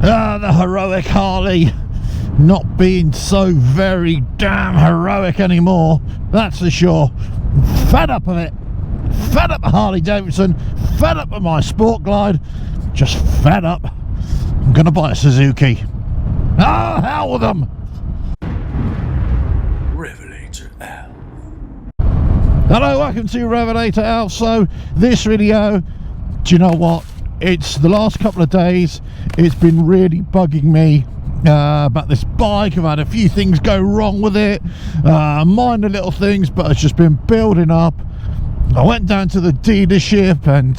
The heroic Harley not being so very damn heroic anymore, that's for sure. Fed up of it. Fed up of Harley Davidson. Fed up of my Sport Glide. Just fed up. I'm gonna buy a Suzuki. Oh, hell with them. RevelatorAlf. Hello, welcome to RevelatorAlf. So this video, do you know what? It's the last couple of days, it's been really bugging me about this bike. I've had a few things go wrong with it, minor little things, but it's just been building up. I went down to the dealership and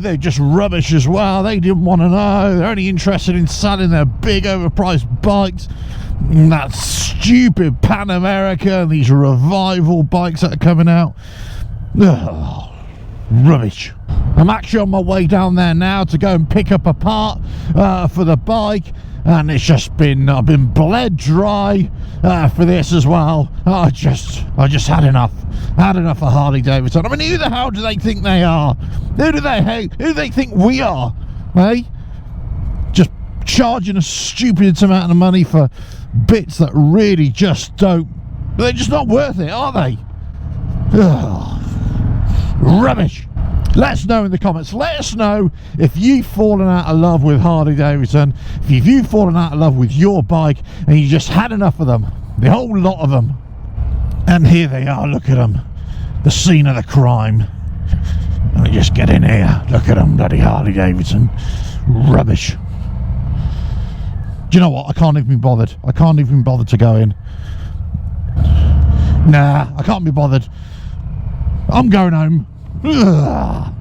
they're just rubbish as well. They didn't want to know. They're only interested in selling their big overpriced bikes. And that stupid Pan America and these revival bikes that are coming out. Ugh, rubbish. I'm actually on my way down there now to go and pick up a part for the bike, and it's just been I've been bled dry for this as well. I just had enough of Harley Davidson. I mean, who the hell do they think they are? Who do they think we are? Hey, just charging a stupid amount of money for bits that really just don't, they're just not worth it, are they? Ugh, rubbish. Let us know in the comments. Let us know if you've fallen out of love with Harley Davidson, if you've fallen out of love with your bike and you just had enough of them, the whole lot of them. And here they are, look at them, the scene of the crime. Let me just get in here. Look at them, bloody Harley Davidson. Rubbish. Do you know what? I can't even be bothered. I can't even bother to go in. Nah, I can't be bothered. I'm going home. Ugh.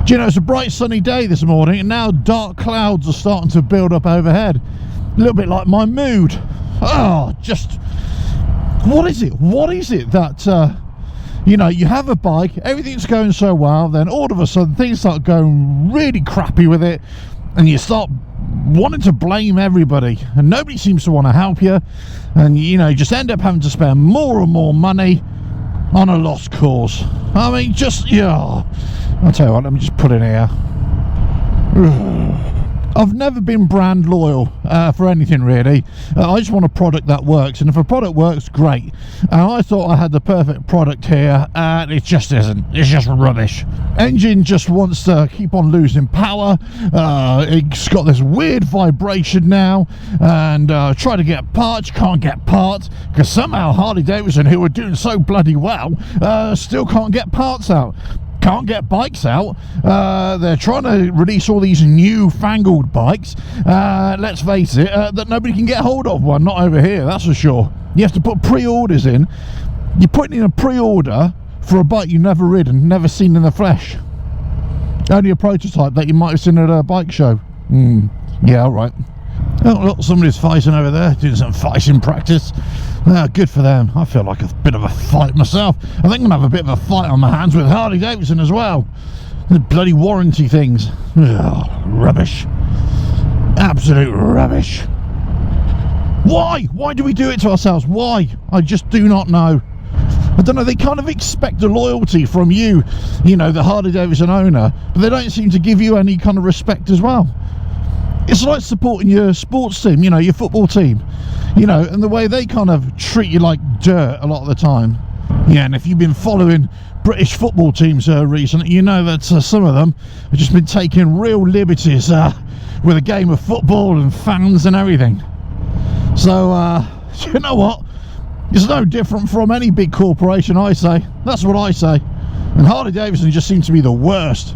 Do you know, it's a bright sunny day this morning and now dark clouds are starting to build up overhead. A little bit like my mood. Oh, just, what is it that you know, you have a bike, everything's going so well, then all of a sudden things start going really crappy with it and you start wanting to blame everybody and nobody seems to want to help you, and you know, you just end up having to spend more and more money on a lost cause. I mean, just, yeah, I'll tell you what, let me just put in here. I've never been brand loyal for anything really. I just want a product that works, and if a product works, great. And I thought I had the perfect product here, and it just isn't. It's just rubbish. Engine just wants to keep on losing power. It's got this weird vibration now, and try to get parts, can't get parts, because somehow Harley Davidson, who are doing so bloody well, still can't get parts out. Can't get bikes out. They're trying to release all these new-fangled bikes, let's face it, that nobody can get hold of one, not over here, that's for sure. You have to put pre-orders in. You're putting in a pre-order for a bike you've never ridden, never seen in the flesh. Only a prototype that you might have seen at a bike show. Yeah, alright. Oh, look, somebody's fighting over there, doing some fighting practice. Good for them. I feel like a bit of a fight myself. I think I'm going to have a bit of a fight on my hands with Harley Davidson as well. The bloody warranty things. Oh, rubbish. Absolute rubbish. Why? Why do we do it to ourselves? Why? I just do not know. I don't know, they kind of expect a loyalty from you, you know, the Harley Davidson owner, but they don't seem to give you any kind of respect as well. It's like supporting your sports team, you know, your football team, you know, and the way they kind of treat you like dirt a lot of the time. Yeah, and if you've been following British football teams recently, you know that some of them have just been taking real liberties with a game of football and fans and everything. So, you know what? It's no different from any big corporation, I say. That's what I say. And Harley Davidson just seems to be the worst.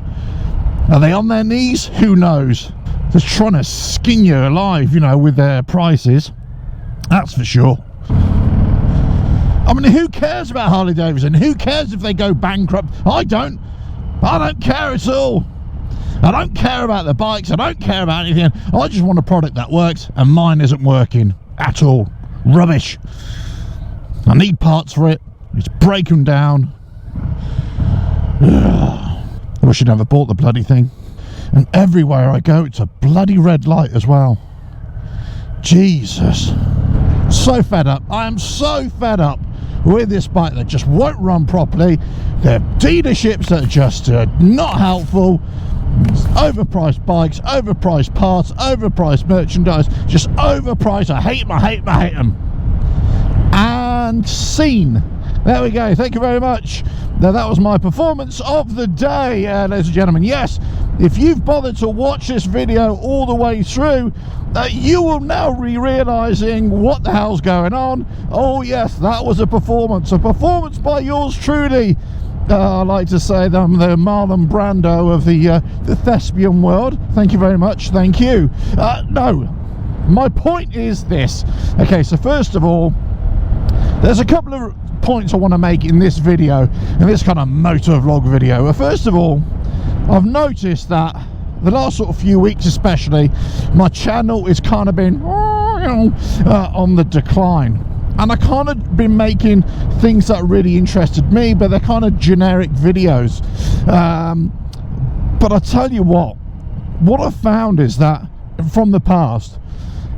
Are they on their knees? Who knows? Just trying to skin you alive, you know, with their prices. That's for sure. I mean, who cares about Harley Davidson? Who cares if they go bankrupt? I don't care at all. I don't care about the bikes. I don't care about anything. I just want a product that works, and mine isn't working at all. Rubbish. I need parts for it. It's breaking down. I wish I'd never bought the bloody thing. And everywhere I go, it's a bloody red light as well. Jesus. So fed up. I am so fed up with this bike that just won't run properly. They're dealerships that are just not helpful. Overpriced bikes, overpriced parts, overpriced merchandise, just overpriced. I hate them. And scene. There we go. Thank you very much. Now that was my performance of the day, ladies and gentlemen. Yes, if you've bothered to watch this video all the way through, you will now be realizing what the hell's going on. Oh yes, that was a performance by yours truly. I like to say that I'm the Marlon Brando of the thespian world. Thank you very much. Thank you. No, my point is this. Okay, so first of all, there's a couple of points I want to make in this video, in this kind of motor vlog video. First of all, I've noticed that the last sort of few weeks especially, my channel is kind of been on the decline. And I kind of been making things that really interested me, but they're kind of generic videos. But I tell you what I found is that from the past,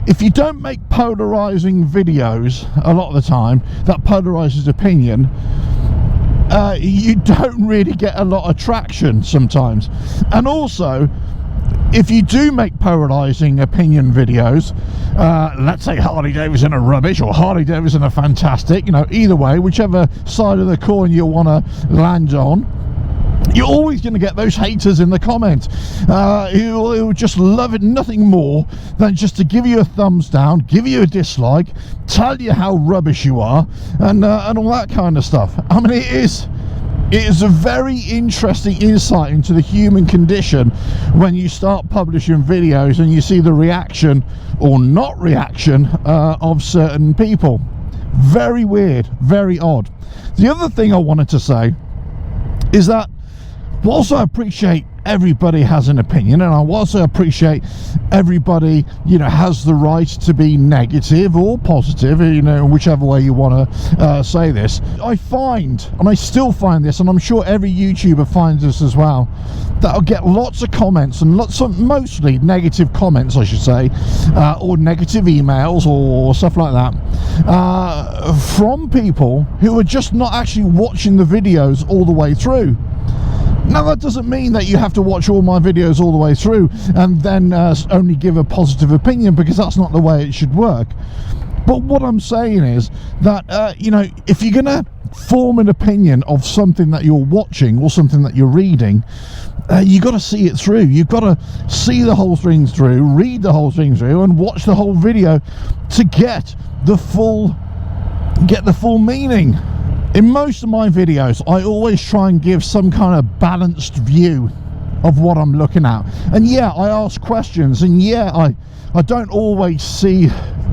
if you don't make polarizing videos a lot of the time that polarizes opinion, you don't really get a lot of traction sometimes. And also, if you do make polarizing opinion videos, let's say Harley Davidson are rubbish or Harley Davidson are fantastic, you know, either way, whichever side of the coin you want to land on, you're always going to get those haters in the comments who just love it nothing more than just to give you a thumbs down, give you a dislike, tell you how rubbish you are, and all that kind of stuff. I mean, it is a very interesting insight into the human condition when you start publishing videos and you see the reaction or not reaction of certain people. Very weird, very odd. The other thing I wanted to say is that whilst I appreciate everybody has an opinion, and I also appreciate everybody, you know, has the right to be negative or positive, you know, whichever way you want to say this. I find, and I still find this, and I'm sure every YouTuber finds this as well, that I'll get lots of comments, and lots of mostly negative comments, I should say, or negative emails or stuff like that, from people who are just not actually watching the videos all the way through. Now, that doesn't mean that you have to watch all my videos all the way through and then only give a positive opinion, because that's not the way it should work. But what I'm saying is that, you know, if you're going to form an opinion of something that you're watching or something that you're reading, you got to see it through. You've got to see the whole thing through, read the whole thing through, and watch the whole video to get the full meaning. In most of my videos, I always try and give some kind of balanced view of what I'm looking at. And yeah, I ask questions, and yeah, I don't always see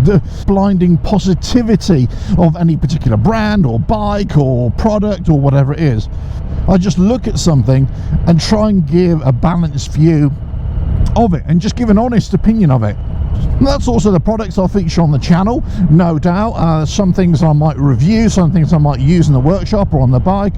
the blinding positivity of any particular brand or bike or product or whatever it is. I just look at something and try and give a balanced view of it and just give an honest opinion of it. And that's also the products I'll feature on the channel, no doubt. Some things I might review, some things I might use in the workshop or on the bike.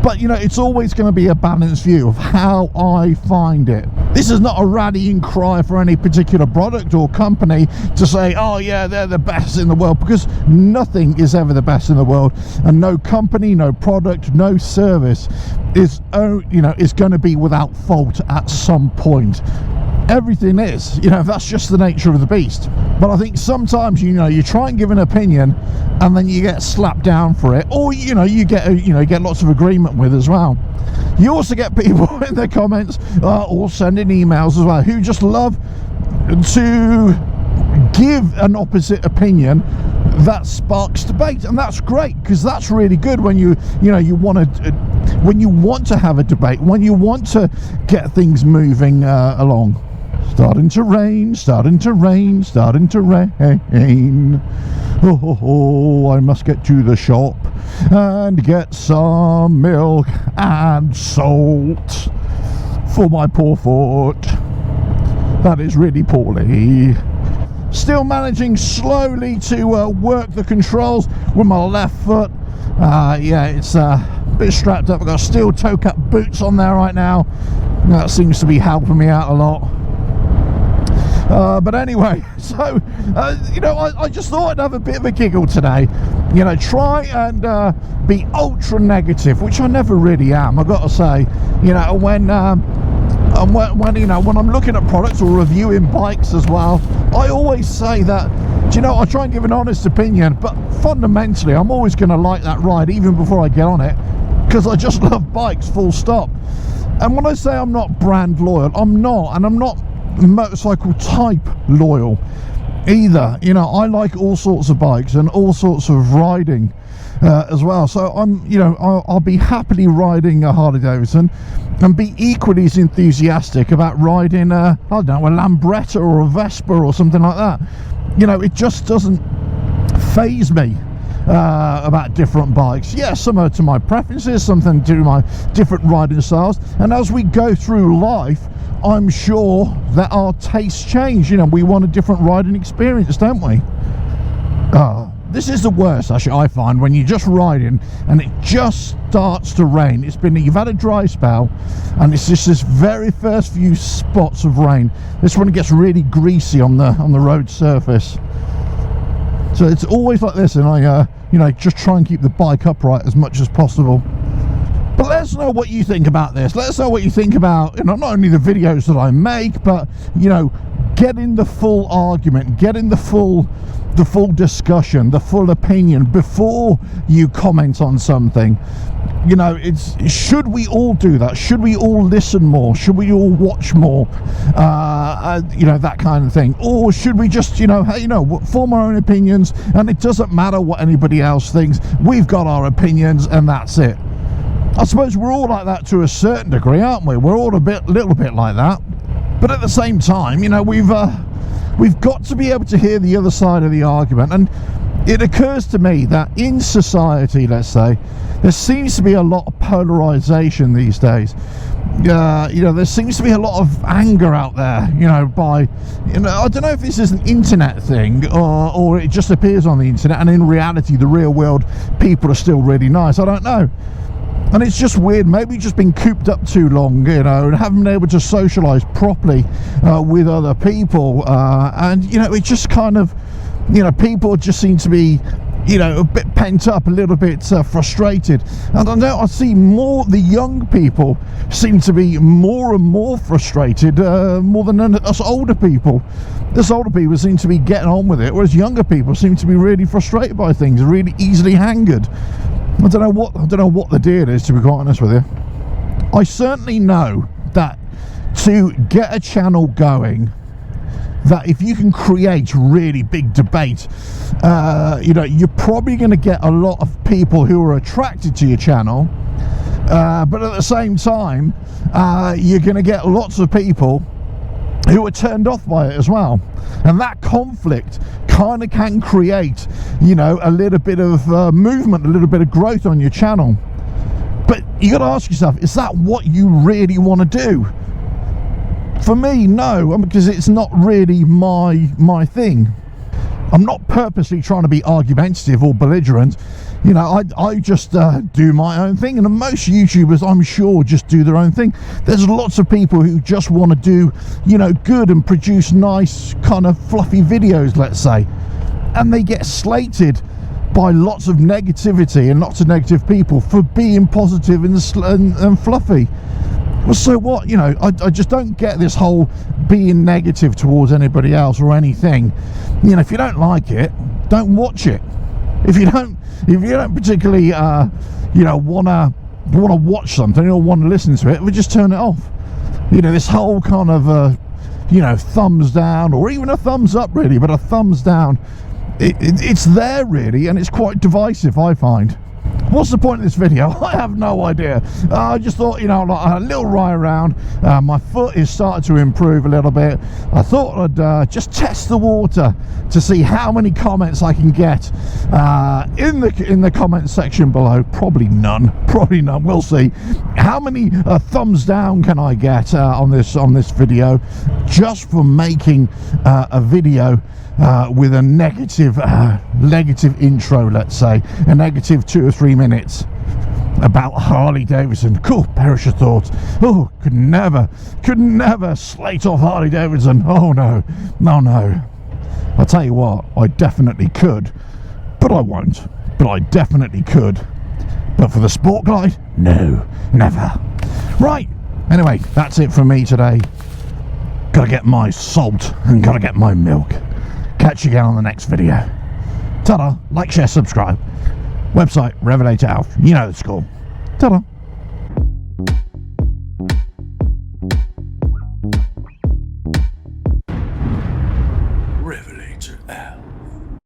But, you know, it's always going to be a balanced view of how I find it. This is not a rallying cry for any particular product or company to say, oh yeah, they're the best in the world, because nothing is ever the best in the world, and no company, no product, no service is, you know, is going to be without fault at some point. Everything is, you know, that's just the nature of the beast. But I think sometimes, you know, you try and give an opinion and then you get slapped down for it, or, you know, you get lots of agreement with as well. You also get people in their comments or sending emails as well who just love to give an opposite opinion that sparks debate, and that's great, because that's really good when you want to have a debate, when you want to get things moving along. Starting to rain, starting to rain, starting to rain. Oh, I must get to the shop and get some milk and salt for my poor foot. That is really poorly. Still managing slowly to work the controls with my left foot. Yeah, it's a bit strapped up. I've got steel toe cap boots on there right now. That seems to be helping me out a lot. But anyway, so, you know, I just thought I'd have a bit of a giggle today. You know, try and be ultra negative, which I never really am, I've got to say. You know, when And when I'm looking at products or reviewing bikes as well, I always say that, I try and give an honest opinion, but fundamentally I'm always going to like that ride even before I get on it, because I just love bikes, full stop. And when I say I'm not brand loyal, I'm not, and I'm not motorcycle type loyal either. I like all sorts of bikes and all sorts of riding as well. So I'll be happily riding a Harley Davidson and be equally as enthusiastic about riding I don't know, a Lambretta or a Vespa or something like that. It just doesn't faze me about different bikes. Yeah, some are to my preferences, something to my different riding styles, and as we go through life, I'm sure that our tastes change. We want a different riding experience, don't we? This is the worst, actually, I find, when you're just riding and it just starts to rain. You've had a dry spell, and it's just this very first few spots of rain. This one gets really greasy on the road surface. So it's always like this, and I just try and keep the bike upright as much as possible. But let us know what you think about this. Let us know what you think about, not only the videos that I make, but getting the full argument, getting the full discussion, the full opinion before you comment on something. Should we all do that? Should we all listen more? Should we all watch more? That kind of thing. Or should we just, form our own opinions, and it doesn't matter what anybody else thinks. We've got our opinions, and that's it. I suppose we're all like that to a certain degree, aren't we? We're all little bit like that. But at the same time, we've got to be able to hear the other side of the argument. And it occurs to me that in society, let's say, there seems to be a lot of polarization these days. There seems to be a lot of anger out there, I don't know if this is an internet thing or it just appears on the internet, and in reality, the real world, people are still really nice. I don't know. And it's just weird, maybe just been cooped up too long, and haven't been able to socialise properly with other people. And, it just kind of, people just seem to be, a bit pent up, a little bit frustrated. And I see the young people seem to be more and more frustrated, more than us older people. Us older people seem to be getting on with it, whereas younger people seem to be really frustrated by things, really easily angered. I don't know what the deal is, to be quite honest with you. I certainly know that to get a channel going, that if you can create really big debate, you're probably going to get a lot of people who are attracted to your channel, but at the same time, you're going to get lots of people who are turned off by it as well. And that conflict kind of can create, a little bit of movement, a little bit of growth on your channel. But you got to ask yourself, is that what you really want to do? For me, no, because it's not really my thing. I'm not purposely trying to be argumentative or belligerent. I just do my own thing, and most YouTubers, I'm sure, just do their own thing. There's lots of people who just want to do, good and produce nice, kind of fluffy videos, let's say, and they get slated by lots of negativity and lots of negative people for being positive and fluffy. Well, so what? I just don't get this whole being negative towards anybody else or anything. If you don't like it, don't watch it. If you don't particularly wanna watch something or want to listen to it, we just turn it off. This whole kind of thumbs down, or even a thumbs up, really, but a thumbs down, it's there really, and it's quite divisive, I find. What's the point of this video? I have no idea. I just thought, like a little ride around. My foot is starting to improve a little bit. I thought I'd just test the water to see how many comments I can get in the comment section below. Probably none. We'll see. How many thumbs down can I get on this video, just for making a video with a negative intro, let's say, a negative 2 or 3 minutes about Harley Davidson. Cool, perish of thoughts. Oh, could never slate off Harley Davidson. Oh no. I'll tell you what, I definitely could, but I won't. But I definitely could. But for the Sport Glide, no, never. Right, Anyway, that's it from me today. Gotta get my salt and gotta get my milk. Catch you again on the next video. Ta-da, like, share, subscribe. Website, RevelatorAlf. You know the score. Ta-da.